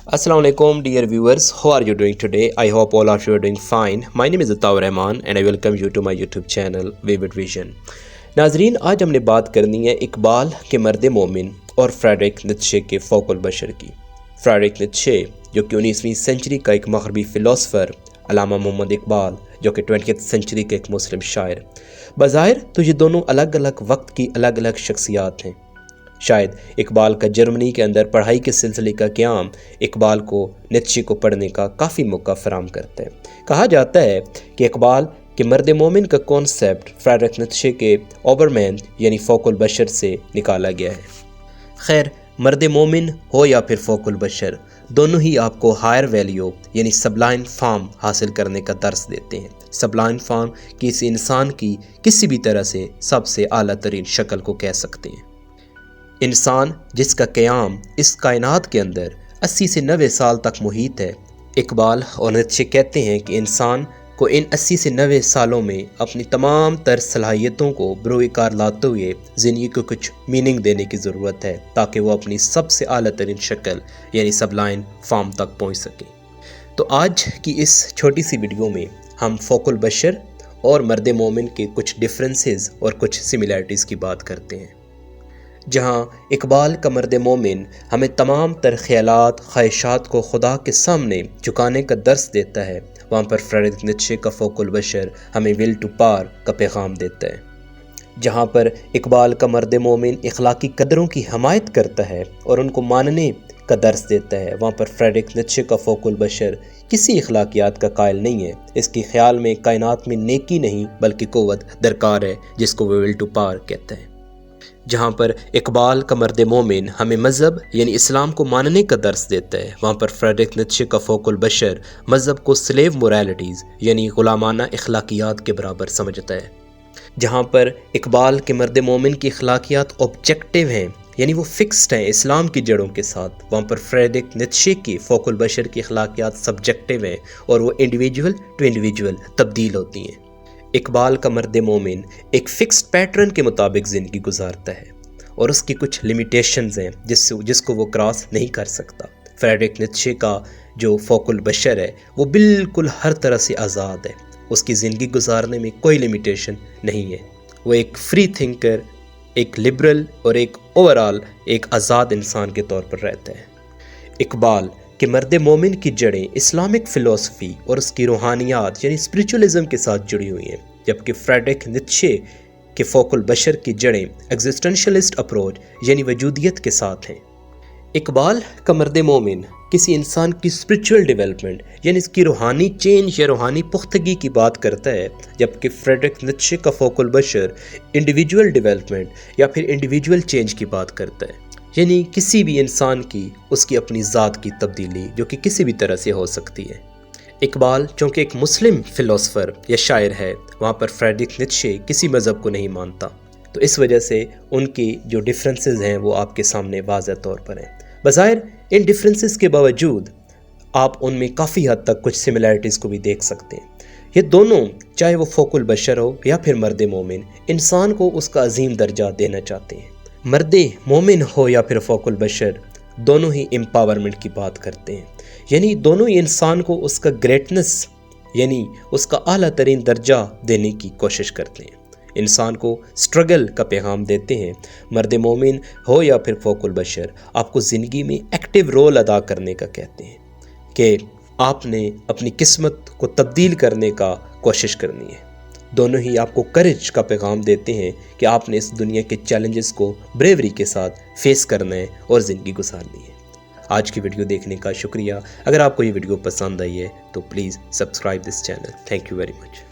Assalamu alaikum dear viewers, how are you doing today? I hope all of you are doing fine. My name is Ataur Rahman and I welcome you to my YouTube channel Vivid Vision. नाजरीन, आज हमने बात करनी है इकबाल के मर्द मोमिन और फ्रेडरिक नीत्शे के फ़ौकुल बशर की। फ्रेडरिक नीत्शे जो कि 19वीं सेंचुरी का एक मग़रबी फ़िलोसफ़र, अल्लामा मोहम्मद इकबाल जो कि 20th सेंचुरी के एक मुस्लिम शायर। बज़ाहिर तो ये दोनों अलग अलग वक्त की अलग अलग शख्सियात हैं। शायद इकबाल का जर्मनी के अंदर पढ़ाई के सिलसिले का क़याम इकबाल को नीत्शे को पढ़ने का काफ़ी मौका फराहम करता है। कहा जाता है कि इकबाल के मर्द मोमिन का कॉन्सेप्ट फ्रेडरिक नीत्शे के ओबरमैन यानी फ़ौकुल बशर से निकाला गया है। खैर, मर्द मोमिन हो या फिर फ़ौकुल बशर, दोनों ही आपको हायर वैल्यू यानी सबलाइन फॉर्म हासिल करने का दर्स देते हैं। सबलाइन फॉर्म किसी इंसान की किसी भी तरह से सबसे आला तरीन शक्ल को कह सकते हैं। इंसान जिसका क़याम इस कायनात के अंदर 80 से 90 साल तक मुहीत है। इकबाल और नीत्शे कहते हैं कि इंसान को इन 80 से 90 सालों में अपनी तमाम तर सलाहियतों को बरोकार लाते हुए ज़िंदगी को कुछ मीनिंग देने की ज़रूरत है ताकि वो अपनी सबसे आला तरीन शक्ल यानी सबलाइन फॉर्म तक पहुँच सके। तो आज की इस छोटी सी वीडियो में हम फ़ौकुल बशर और मर्द मोमिन के कुछ डिफरेंसेस और कुछ सिमिलैरिटीज़ की बात करते हैं। जहाँ इकबाल का मर्द मोमिन हमें तमाम तर ख्यालात ख्वाहिशात को खुदा के सामने झुकाने का दर्स देता है, वहाँ पर फ्रेडरिक नीत्शे का फ़ौकुल बशर हमें विल टू पार का पैगाम देता है। जहाँ पर इकबाल का मर्द मोमिन इखलाकी कदरों की हमायत करता है और उनको मानने का दर्स देता है, वहाँ पर फ्रेडरिक नीत्शे का फ़ौकुल बशर किसी इखलाकियात का कायल नहीं है। इसके ख्याल में कायनात में नेकी नहीं बल्कि क़ुव्वत दरकार है, जिसको वो विल टू पार कहता है। जहाँ पर इकबाल का मर्द मोमिन हमें मज़हब यानी इस्लाम को मानने का दर्स देता है, वहाँ पर फ्रेडरिक नीत्शे का फ़ौकुल बशर मज़हब को स्लेव मोरालिटीज़ यानी ग़ुलामाना अखलाकियात के बराबर समझता है। जहाँ पर इकबाल के मर्द मोमिन की अखलाकियात ऑब्जेक्टिव हैं यानी वो फिक्स्ड हैं इस्लाम की जड़ों के साथ, वहाँ पर फ्रेडरिक नीत्शे की फ़ौकुल बशर की अखलाकियात सब्जेक्टिव हैं और वो इंडिविजुअल टू इंडिविजुअल तब्दील होती हैं। इकबाल का मर्द मोमिन एक फ़िक्स्ड पैटर्न के मुताबिक ज़िंदगी गुजारता है और उसकी कुछ लिमिटेशंस हैं जिसको वो क्रॉस नहीं कर सकता। फ्रेडरिक नीत्शे का जो फ़ौकुल बशर है वो बिल्कुल हर तरह से आज़ाद है, उसकी ज़िंदगी गुजारने में कोई लिमिटेशन नहीं है। वो एक फ्री थिंकर, एक लिबरल और एक ओवरऑल एक आज़ाद इंसान के तौर पर रहता है। इकबाल कि मर्द मोमिन की जड़ें इस्लामिक फ़िलोसफ़ी और उसकी रूहानियात यानी स्पिरिचुअलिज़म के साथ जुड़ी हुई हैं, जबकि फ्रेडरिक नीत्शे के फ़ौकुल बशर की जड़ें एग्जिस्टेंशलिस्ट अप्रोच यानी वजूदियत के साथ हैं। इकबाल का मर्द मोमिन किसी इंसान की स्पिरिचुअल डेवलपमेंट यानी इसकी रूहानी चेंज या रूहानी पुख्तगी की बात करता है, जबकि फ्रेडरिक नीत्शे का फ़ौकुल बशर इंडिविजुअल डेवलपमेंट या फिर इंडिविजुअल चेंज की बात करता है, यानी किसी भी इंसान की उसकी अपनी ज़ात की तब्दीली जो कि किसी भी तरह से हो सकती है। इकबाल चूँकि एक मुस्लिम फ़िलोसफ़र या शायर है, वहाँ पर फ्रेडरिक नीत्शे किसी मज़हब को नहीं मानता, तो इस वजह से उनकी जो डिफरेंसेस हैं वो आपके सामने वाज़ह तौर पर हैं। बज़ाहिर इन डिफरेंसेस के बावजूद आप उनमें काफ़ी हद तक कुछ सिमिलैरिटीज़ को भी देख सकते हैं। ये दोनों, चाहे वो फ़ौकुल बशर हो या फिर मर्द मोमिन, इंसान को उसका अजीम दर्जा देना चाहते हैं। मर्द मोमिन हो या फिर फ़ौकुल बशर, दोनों ही एम्पावरमेंट की बात करते हैं, यानी दोनों ही इंसान को उसका ग्रेटनेस यानी उसका आला तरीन दर्जा देने की कोशिश करते हैं, इंसान को स्ट्रगल का पैगाम देते हैं। मर्द मोमिन हो या फिर फ़ौकुल बशर आपको ज़िंदगी में एक्टिव रोल अदा करने का कहते हैं कि आपने अपनी किस्मत को तब्दील करने का कोशिश करनी है। दोनों ही आपको करेज का पैगाम देते हैं कि आपने इस दुनिया के चैलेंजेस को ब्रेवरी के साथ फेस करना है और ज़िंदगी गुजारनी है। आज की वीडियो देखने का शुक्रिया। अगर आपको ये वीडियो पसंद आई है तो please subscribe this channel. Thank you very much.